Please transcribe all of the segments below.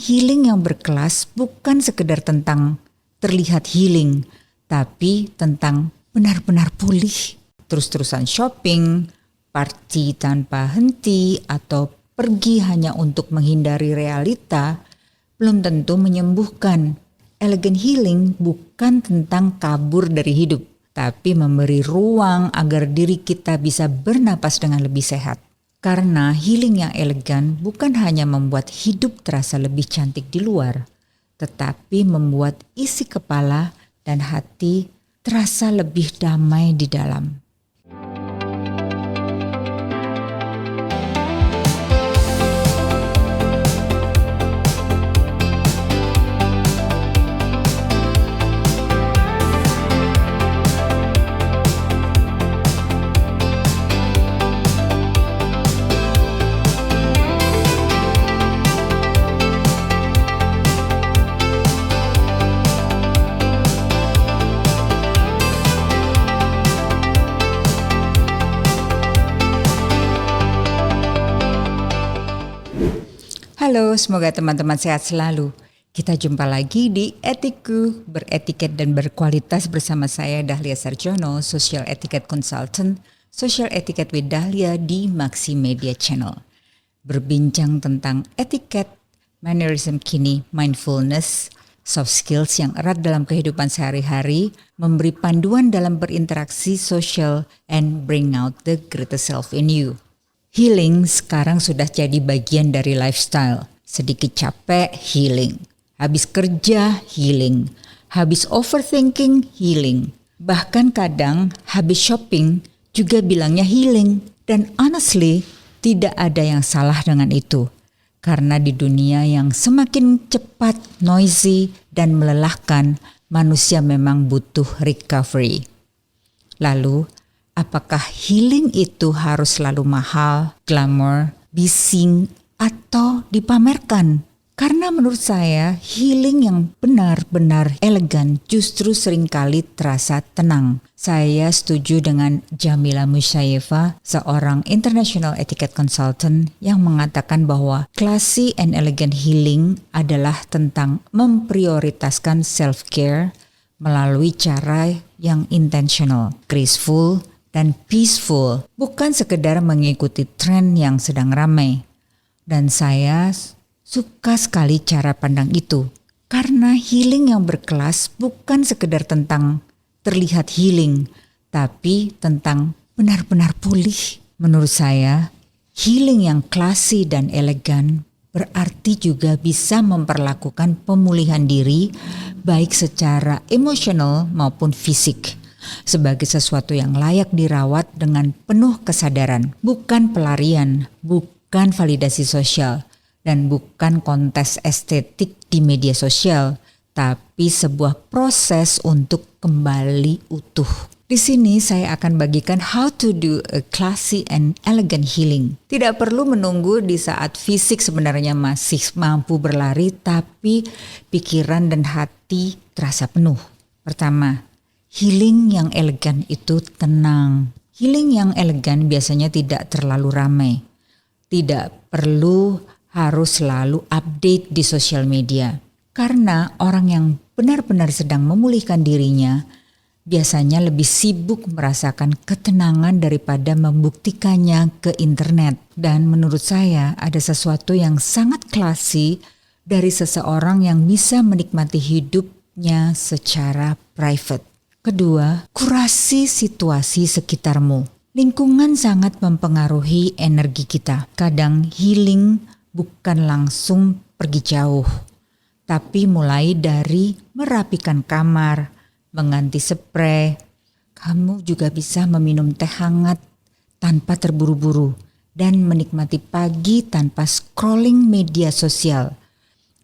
healing yang berkelas bukan sekedar tentang terlihat healing, tapi tentang benar-benar pulih. Terus-terusan shopping, party tanpa henti, atau pergi hanya untuk menghindari realita belum tentu menyembuhkan. Elegant healing bukan tentang kabur dari hidup, tapi memberi ruang agar diri kita bisa bernapas dengan lebih sehat. Karena healing yang elegan bukan hanya membuat hidup terasa lebih cantik di luar, tetapi membuat isi kepala dan hati terasa lebih damai di dalam. Halo, semoga teman-teman sehat selalu. Kita jumpa lagi di Etiku, beretiket dan berkualitas bersama saya Dahlia Sarjono, Social Etiquette Consultant, Social Etiquette with Dahlia di Maxi Media Channel. Berbincang tentang etiket, mannerism kini, mindfulness, soft skills yang erat dalam kehidupan sehari-hari, memberi panduan dalam berinteraksi sosial, and bring out the greater self in you. Healing sekarang sudah jadi bagian dari lifestyle. Sedikit capek, healing. Habis kerja, healing. Habis overthinking, healing. Bahkan kadang habis shopping juga bilangnya healing. Dan honestly, tidak ada yang salah dengan itu. Karena di dunia yang semakin cepat, noisy, dan melelahkan, manusia memang butuh recovery. Lalu, apakah healing itu harus selalu mahal, glamour, bising, atau dipamerkan? Karena menurut saya healing yang benar-benar elegan justru seringkali terasa tenang. Saya setuju dengan Jamila Musyayeva, seorang international etiquette consultant yang mengatakan bahwa classy and elegant healing adalah tentang memprioritaskan self-care melalui cara yang intentional, graceful, dan peaceful, bukan sekedar mengikuti tren yang sedang ramai. Dan saya suka sekali cara pandang itu, karena healing yang berkelas bukan sekedar tentang terlihat healing, tapi tentang benar-benar pulih. Menurut saya, healing yang classy dan elegan berarti juga bisa memperlakukan pemulihan diri, baik secara emosional maupun fisik, sebagai sesuatu yang layak dirawat dengan penuh kesadaran, bukan pelarian, bukan validasi sosial, dan bukan kontes estetik di media sosial, tapi sebuah proses untuk kembali utuh. Di sini saya akan bagikan how to do a classy and elegant healing. Tidak perlu menunggu di saat fisik sebenarnya masih mampu berlari, tapi pikiran dan hati terasa penuh. Pertama, healing yang elegan itu tenang. Healing yang elegan biasanya tidak terlalu ramai. Tidak perlu harus selalu update di sosial media. Karena orang yang benar-benar sedang memulihkan dirinya biasanya lebih sibuk merasakan ketenangan daripada membuktikannya ke internet. Dan menurut saya ada sesuatu yang sangat classy dari seseorang yang bisa menikmati hidupnya secara private. Kedua, kurasi situasi sekitarmu. Lingkungan sangat mempengaruhi energi kita. Kadang healing bukan langsung pergi jauh, tapi mulai dari merapikan kamar, mengganti spray. Kamu juga bisa meminum teh hangat tanpa terburu-buru dan menikmati pagi tanpa scrolling media sosial.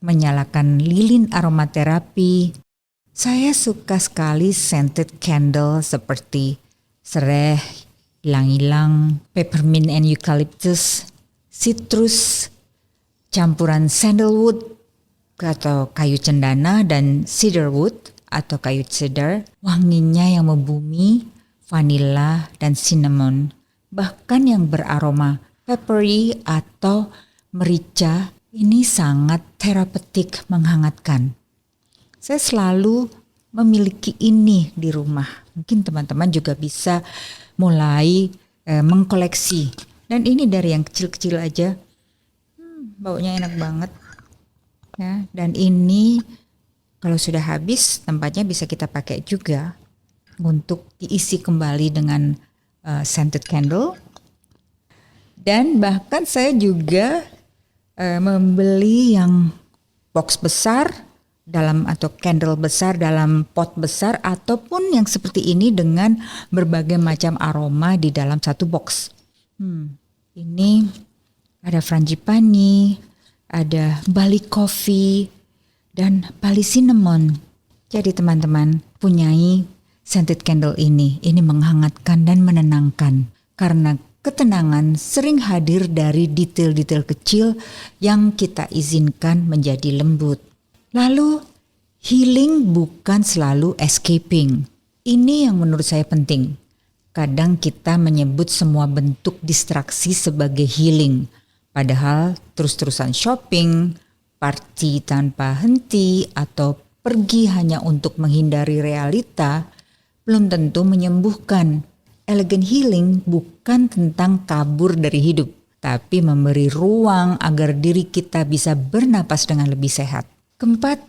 Menyalakan lilin aromaterapi. Saya suka sekali scented candle seperti sereh, ilang-ilang, peppermint and eucalyptus, citrus, campuran sandalwood atau kayu cendana dan cedarwood atau kayu cedar, wanginya yang membumi, vanilla dan cinnamon, bahkan yang beraroma peppery atau merica Ini sangat terapeutik, menghangatkan. Saya selalu memiliki ini di rumah. Mungkin teman-teman juga bisa mulai mengkoleksi. Dan ini dari yang kecil-kecil aja. Baunya enak banget. Ya, dan ini kalau sudah habis tempatnya bisa kita pakai juga untuk diisi kembali dengan scented candle. Dan bahkan saya juga membeli yang box besar atau candle besar dalam pot besar, ataupun yang seperti ini dengan berbagai macam aroma di dalam satu box. Ini ada frangipani, ada Bali coffee, dan Bali cinnamon. Jadi teman-teman punyai scented candle ini menghangatkan dan menenangkan, karena ketenangan sering hadir dari detail-detail kecil yang kita izinkan menjadi lembut. Lalu healing bukan selalu escaping. Ini yang menurut saya penting. Kadang kita menyebut semua bentuk distraksi sebagai healing, padahal terus-terusan shopping, party tanpa henti, atau pergi hanya untuk menghindari realita belum tentu menyembuhkan. Elegant healing bukan tentang kabur dari hidup, tapi memberi ruang agar diri kita bisa bernapas dengan lebih sehat. Keempat,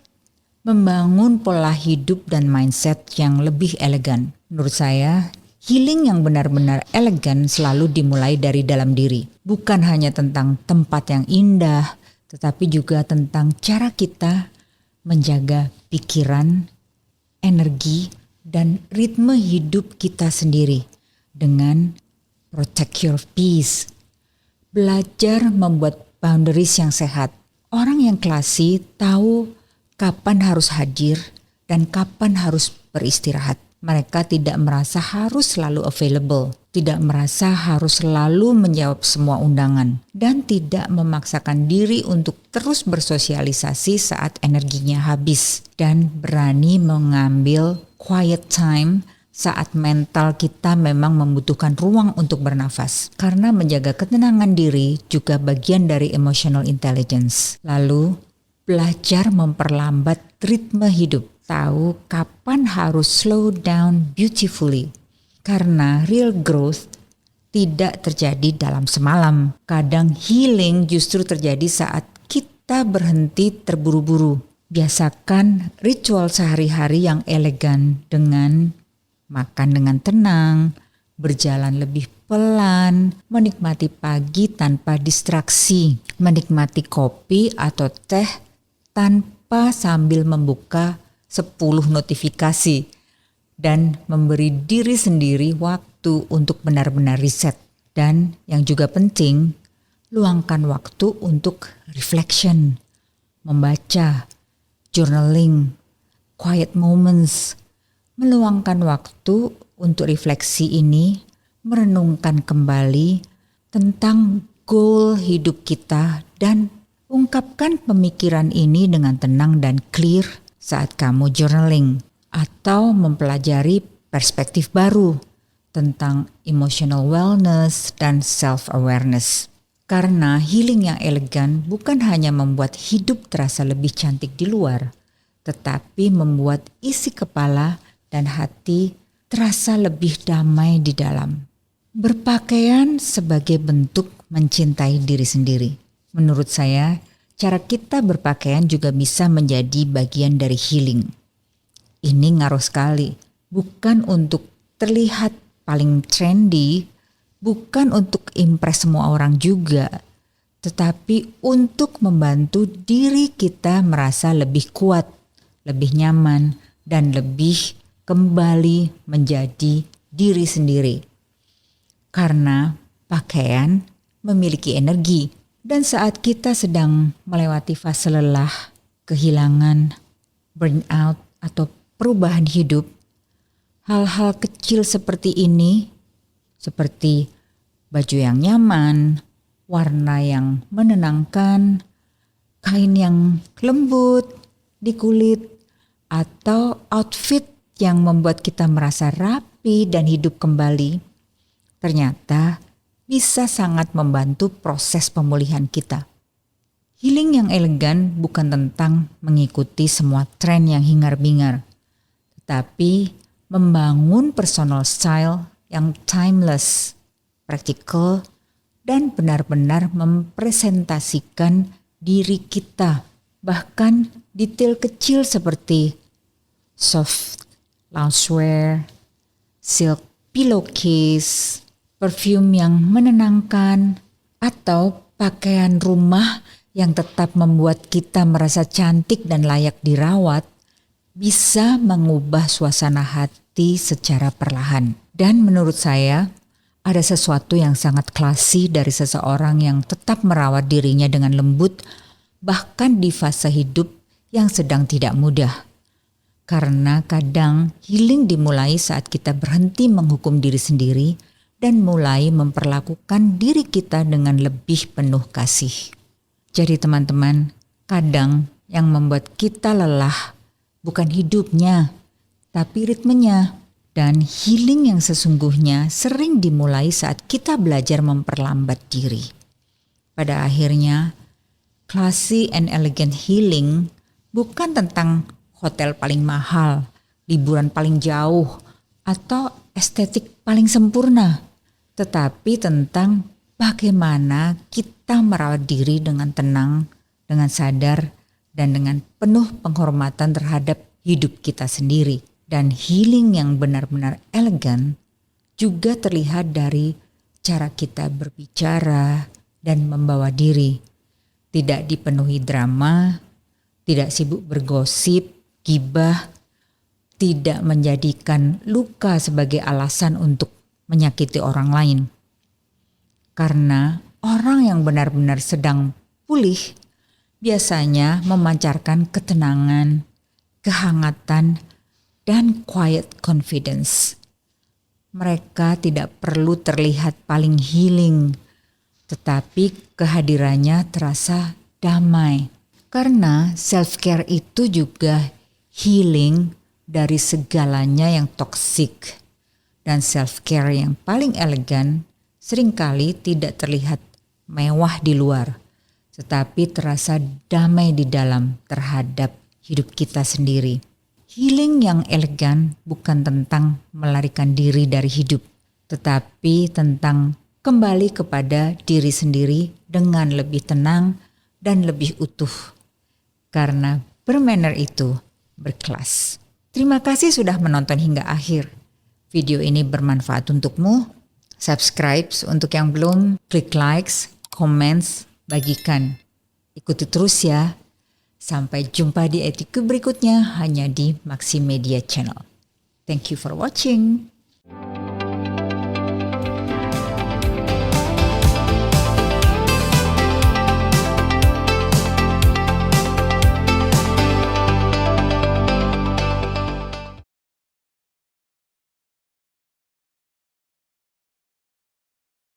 membangun pola hidup dan mindset yang lebih elegan. Menurut saya, healing yang benar-benar elegan selalu dimulai dari dalam diri. Bukan hanya tentang tempat yang indah, tetapi juga tentang cara kita menjaga pikiran, energi, dan ritme hidup kita sendiri. Dengan protect your peace. Belajar membuat boundaries yang sehat. Orang yang klasik tahu kapan harus hadir dan kapan harus beristirahat. Mereka tidak merasa harus selalu available, tidak merasa harus selalu menjawab semua undangan, dan tidak memaksakan diri untuk terus bersosialisasi saat energinya habis, dan berani mengambil quiet time saat mental kita memang membutuhkan ruang untuk bernafas. Karena menjaga ketenangan diri juga bagian dari emotional intelligence. Lalu, belajar memperlambat ritme hidup. Tahu kapan harus slow down beautifully. Karena real growth tidak terjadi dalam semalam. Kadang healing justru terjadi saat kita berhenti terburu-buru. Biasakan ritual sehari-hari yang elegan dengan makan dengan tenang, berjalan lebih pelan, menikmati pagi tanpa distraksi, menikmati kopi atau teh tanpa sambil membuka 10 notifikasi, dan memberi diri sendiri waktu untuk benar-benar reset. Dan yang juga penting, luangkan waktu untuk reflection, membaca, journaling, quiet moments. Meluangkan waktu untuk refleksi ini, merenungkan kembali tentang goal hidup kita, dan ungkapkan pemikiran ini dengan tenang dan clear saat kamu journaling atau mempelajari perspektif baru tentang emotional wellness dan self-awareness. Karena healing yang elegan bukan hanya membuat hidup terasa lebih cantik di luar, tetapi membuat isi kepala dan hati terasa lebih damai di dalam. Berpakaian sebagai bentuk mencintai diri sendiri. Menurut saya, cara kita berpakaian juga bisa menjadi bagian dari healing. Ini ngaruh sekali, bukan untuk terlihat paling trendy, bukan untuk impress semua orang juga, tetapi untuk membantu diri kita merasa lebih kuat, lebih nyaman, dan lebih kembali menjadi diri sendiri. Karena pakaian memiliki energi, dan saat kita sedang melewati fase lelah, kehilangan, burnout, atau perubahan hidup, hal-hal kecil seperti ini, seperti baju yang nyaman, warna yang menenangkan, kain yang lembut di kulit, atau outfit yang membuat kita merasa rapi dan hidup kembali, ternyata bisa sangat membantu proses pemulihan kita. Healing yang elegan bukan tentang mengikuti semua tren yang hingar-bingar, tetapi membangun personal style yang timeless, praktikal, dan benar-benar mempresentasikan diri kita. Bahkan detail kecil seperti soft loungewear, silk pillowcase, perfume yang menenangkan, atau pakaian rumah yang tetap membuat kita merasa cantik dan layak dirawat, bisa mengubah suasana hati secara perlahan. Dan menurut saya, ada sesuatu yang sangat classy dari seseorang yang tetap merawat dirinya dengan lembut, bahkan di fase hidup yang sedang tidak mudah. Karena kadang healing dimulai saat kita berhenti menghukum diri sendiri dan mulai memperlakukan diri kita dengan lebih penuh kasih. Jadi teman-teman, kadang yang membuat kita lelah bukan hidupnya, tapi ritmenya. Dan healing yang sesungguhnya sering dimulai saat kita belajar memperlambat diri. Pada akhirnya, classy and elegant healing bukan tentang hotel paling mahal, liburan paling jauh, atau estetik paling sempurna, tetapi tentang bagaimana kita merawat diri dengan tenang, dengan sadar, dan dengan penuh penghormatan terhadap hidup kita sendiri. Dan healing yang benar-benar elegan juga terlihat dari cara kita berbicara dan membawa diri. Tidak dipenuhi drama, tidak sibuk bergosip, gibah, tidak menjadikan luka sebagai alasan untuk menyakiti orang lain. Karena orang yang benar-benar sedang pulih biasanya memancarkan ketenangan, kehangatan, dan quiet confidence. Mereka tidak perlu terlihat paling healing, tetapi kehadirannya terasa damai. Karena self-care itu juga healing dari segalanya yang toksik. Dan self-care yang paling elegan seringkali tidak terlihat mewah di luar, tetapi terasa damai di dalam terhadap hidup kita sendiri. Healing yang elegan bukan tentang melarikan diri dari hidup, tetapi tentang kembali kepada diri sendiri dengan lebih tenang dan lebih utuh. Karena bermanner itu berkelas. Terima kasih sudah menonton hingga akhir. Video ini bermanfaat untukmu. Subscribe untuk yang belum, klik likes, comments, bagikan. Ikuti terus ya. Sampai jumpa di Etiku berikutnya hanya di Maximedia Channel. Thank you for watching.